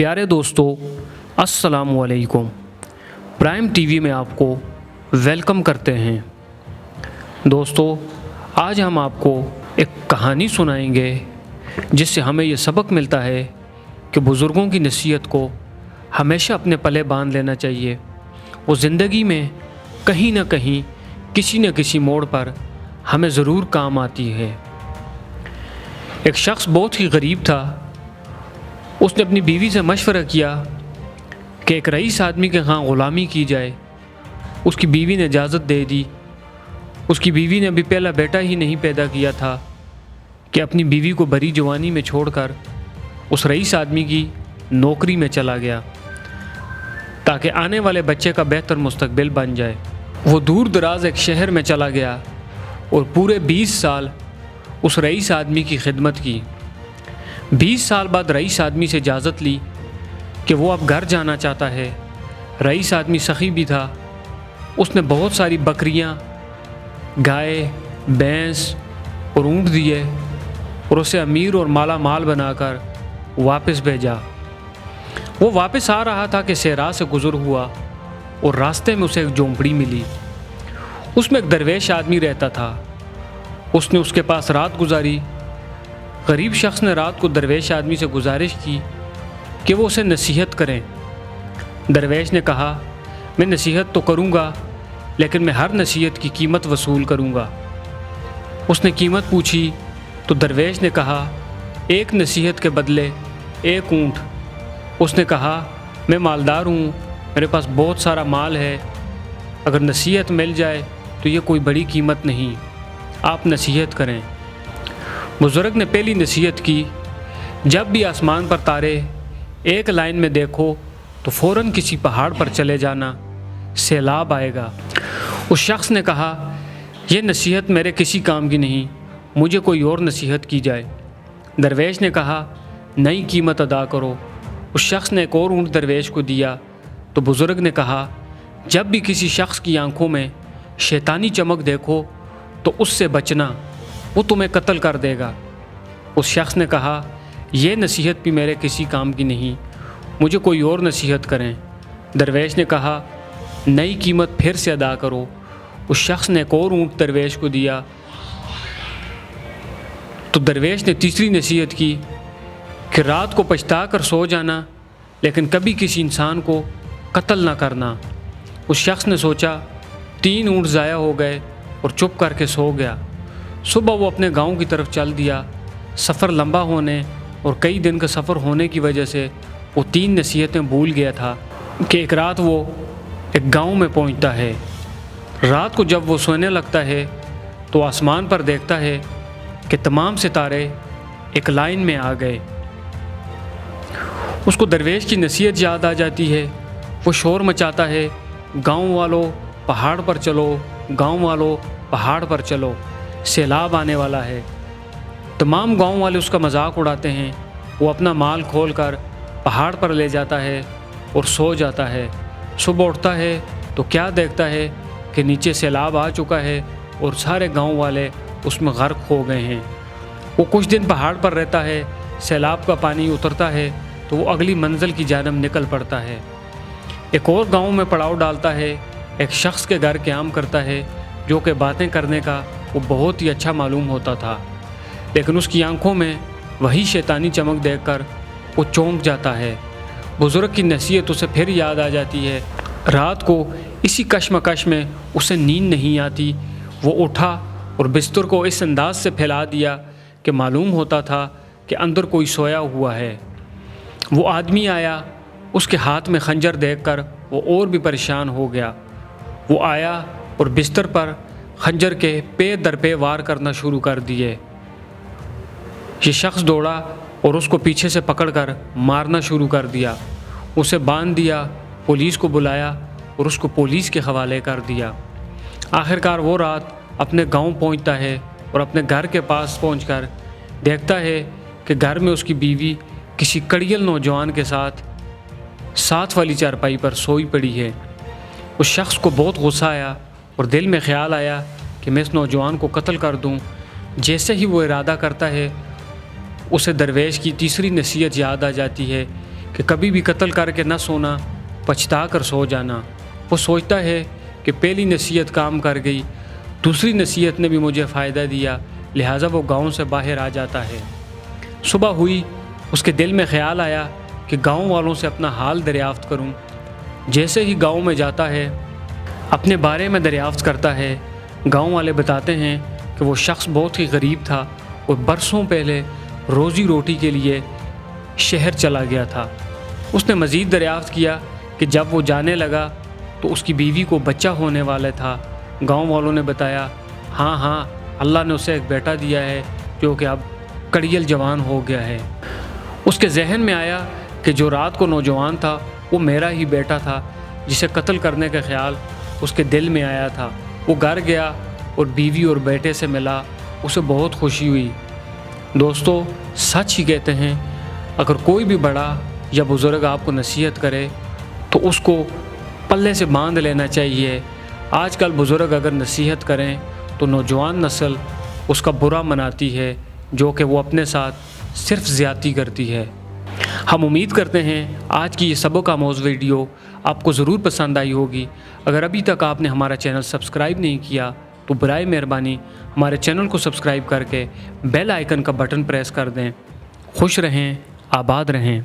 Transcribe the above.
پیارے دوستو السلام علیکم۔ پرائم ٹی وی میں آپ کو ویلکم کرتے ہیں۔ دوستو آج ہم آپ کو ایک کہانی سنائیں گے جس سے ہمیں یہ سبق ملتا ہے کہ بزرگوں کی نصیحت کو ہمیشہ اپنے پلے باندھ لینا چاہیے۔ وہ زندگی میں کہیں نہ کہیں کسی نہ کسی موڑ پر ہمیں ضرور کام آتی ہے۔ ایک شخص بہت ہی غریب تھا۔ اس نے اپنی بیوی سے مشورہ کیا کہ ایک رئیس آدمی کے ہاں غلامی کی جائے۔ اس کی بیوی نے اجازت دے دی۔ اس کی بیوی نے ابھی پہلا بیٹا ہی نہیں پیدا کیا تھا کہ اپنی بیوی کو بڑی جوانی میں چھوڑ کر اس رئیس آدمی کی نوکری میں چلا گیا تاکہ آنے والے بچے کا بہتر مستقبل بن جائے۔ وہ دور دراز ایک شہر میں چلا گیا اور پورے 20 سال اس رئیس آدمی کی خدمت کی۔ 20 سال بعد رئیس آدمی سے اجازت لی کہ وہ اب گھر جانا چاہتا ہے۔ رئیس آدمی سخی بھی تھا۔ اس نے بہت ساری بکریاں، گائے، بھینس اور اونٹ دیے اور اسے امیر اور مالا مال بنا کر واپس بھیجا۔ وہ واپس آ رہا تھا کہ صحرا سے گزر ہوا اور راستے میں اسے ایک جھونپڑی ملی۔ اس میں ایک درویش آدمی رہتا تھا۔ اس نے اس کے پاس رات گزاری۔ غریب شخص نے رات کو درویش آدمی سے گزارش کی کہ وہ اسے نصیحت کریں۔ درویش نے کہا، میں نصیحت تو کروں گا لیکن میں ہر نصیحت کی قیمت وصول کروں گا۔ اس نے قیمت پوچھی تو درویش نے کہا، ایک نصیحت کے بدلے 1 اونٹ۔ اس نے کہا، میں مالدار ہوں، میرے پاس بہت سارا مال ہے، اگر نصیحت مل جائے تو یہ کوئی بڑی قیمت نہیں، آپ نصیحت کریں۔ بزرگ نے پہلی نصیحت کی، جب بھی آسمان پر تارے ایک لائن میں دیکھو تو فوراً کسی پہاڑ پر چلے جانا، سیلاب آئے گا۔ اس شخص نے کہا، یہ نصیحت میرے کسی کام کی نہیں، مجھے کوئی اور نصیحت کی جائے۔ درویش نے کہا، نئی قیمت ادا کرو۔ اس شخص نے ایک اور اونٹ درویش کو دیا تو بزرگ نے کہا، جب بھی کسی شخص کی آنکھوں میں شیطانی چمک دیکھو تو اس سے بچنا، وہ تمہیں قتل کر دے گا۔ اس شخص نے کہا، یہ نصیحت بھی میرے کسی کام کی نہیں، مجھے کوئی اور نصیحت کریں۔ درویش نے کہا، نئی قیمت پھر سے ادا کرو۔ اس شخص نے ایک اور اونٹ درویش کو دیا تو درویش نے تیسری نصیحت کی کہ رات کو پچھتا کر سو جانا لیکن کبھی کسی انسان کو قتل نہ کرنا۔ اس شخص نے سوچا 3 اونٹ ضائع ہو گئے اور چپ کر کے سو گیا۔ صبح وہ اپنے گاؤں کی طرف چل دیا۔ سفر لمبا ہونے اور کئی دن کا سفر ہونے کی وجہ سے وہ 3 نصیحتیں بھول گیا تھا کہ ایک رات وہ ایک گاؤں میں پہنچتا ہے۔ رات کو جب وہ سونے لگتا ہے تو آسمان پر دیکھتا ہے کہ تمام ستارے ایک لائن میں آ گئے۔ اس کو درویش کی نصیحت یاد آ جاتی ہے۔ وہ شور مچاتا ہے، گاؤں والوں پہاڑ پر چلو، گاؤں والوں پہاڑ پر چلو، سیلاب آنے والا ہے۔ تمام گاؤں والے اس کا مذاق اڑاتے ہیں۔ وہ اپنا مال کھول کر پہاڑ پر لے جاتا ہے اور سو جاتا ہے۔ صبح اٹھتا ہے تو کیا دیکھتا ہے کہ نیچے سیلاب آ چکا ہے اور سارے گاؤں والے اس میں غرق ہو گئے ہیں۔ وہ کچھ دن پہاڑ پر رہتا ہے، سیلاب کا پانی اترتا ہے تو وہ اگلی منزل کی جانب نکل پڑتا ہے۔ ایک اور گاؤں میں پڑاؤ ڈالتا ہے، ایک شخص کے گھر قیام کرتا ہے جو کہ باتیں کرنے کا وہ بہت ہی اچھا معلوم ہوتا تھا، لیکن اس کی آنکھوں میں وہی شیطانی چمک دیکھ کر وہ چونک جاتا ہے۔ بزرگ کی نصیحت اسے پھر یاد آ جاتی ہے۔ رات کو اسی کشمکش میں اسے نیند نہیں آتی۔ وہ اٹھا اور بستر کو اس انداز سے پھیلا دیا کہ معلوم ہوتا تھا کہ اندر کوئی سویا ہوا ہے۔ وہ آدمی آیا، اس کے ہاتھ میں خنجر دیکھ کر وہ اور بھی پریشان ہو گیا۔ وہ آیا اور بستر پر خنجر کے پے در پے وار کرنا شروع کر دیے۔ یہ شخص دوڑا اور اس کو پیچھے سے پکڑ کر مارنا شروع کر دیا۔ اسے باندھ دیا، پولیس کو بلایا اور اس کو پولیس کے حوالے کر دیا۔ آخرکار وہ رات اپنے گاؤں پہنچتا ہے اور اپنے گھر کے پاس پہنچ کر دیکھتا ہے کہ گھر میں اس کی بیوی کسی کڑیل نوجوان کے ساتھ والی چارپائی پر سوئی پڑی ہے۔ اس شخص کو بہت غصہ آیا اور دل میں خیال آیا کہ میں اس نوجوان کو قتل کر دوں۔ جیسے ہی وہ ارادہ کرتا ہے، اسے درویش کی تیسری نصیحت یاد آ جاتی ہے کہ کبھی بھی قتل کر کے نہ سونا، پچھتا کر سو جانا۔ وہ سوچتا ہے کہ پہلی نصیحت کام کر گئی، دوسری نصیحت نے بھی مجھے فائدہ دیا، لہٰذا وہ گاؤں سے باہر آ جاتا ہے۔ صبح ہوئی، اس کے دل میں خیال آیا کہ گاؤں والوں سے اپنا حال دریافت کروں۔ جیسے ہی گاؤں میں جاتا ہے، اپنے بارے میں دریافت کرتا ہے۔ گاؤں والے بتاتے ہیں کہ وہ شخص بہت ہی غریب تھا اور برسوں پہلے روزی روٹی کے لیے شہر چلا گیا تھا۔ اس نے مزید دریافت کیا کہ جب وہ جانے لگا تو اس کی بیوی کو بچہ ہونے والا تھا۔ گاؤں والوں نے بتایا، ہاں اللہ نے اسے ایک بیٹا دیا ہے جو کہ اب کڑیل جوان ہو گیا ہے۔ اس کے ذہن میں آیا کہ جو رات کو نوجوان تھا وہ میرا ہی بیٹا تھا جسے قتل کرنے کا خیال اس کے دل میں آیا تھا۔ وہ گھر گیا اور بیوی اور بیٹے سے ملا، اسے بہت خوشی ہوئی۔ دوستو، سچ ہی کہتے ہیں، اگر کوئی بھی بڑا یا بزرگ آپ کو نصیحت کرے تو اس کو پلے سے باندھ لینا چاہیے۔ آج کل بزرگ اگر نصیحت کریں تو نوجوان نسل اس کا برا مناتی ہے، جو کہ وہ اپنے ساتھ صرف زیادتی کرتی ہے۔ ہم امید کرتے ہیں آج کی یہ سبق آموز ویڈیو آپ کو ضرور پسند آئی ہوگی۔ اگر ابھی تک آپ نے ہمارا چینل سبسکرائب نہیں کیا تو برائے مہربانی ہمارے چینل کو سبسکرائب کر کے بیل آئیکن کا بٹن پریس کر دیں۔ خوش رہیں، آباد رہیں۔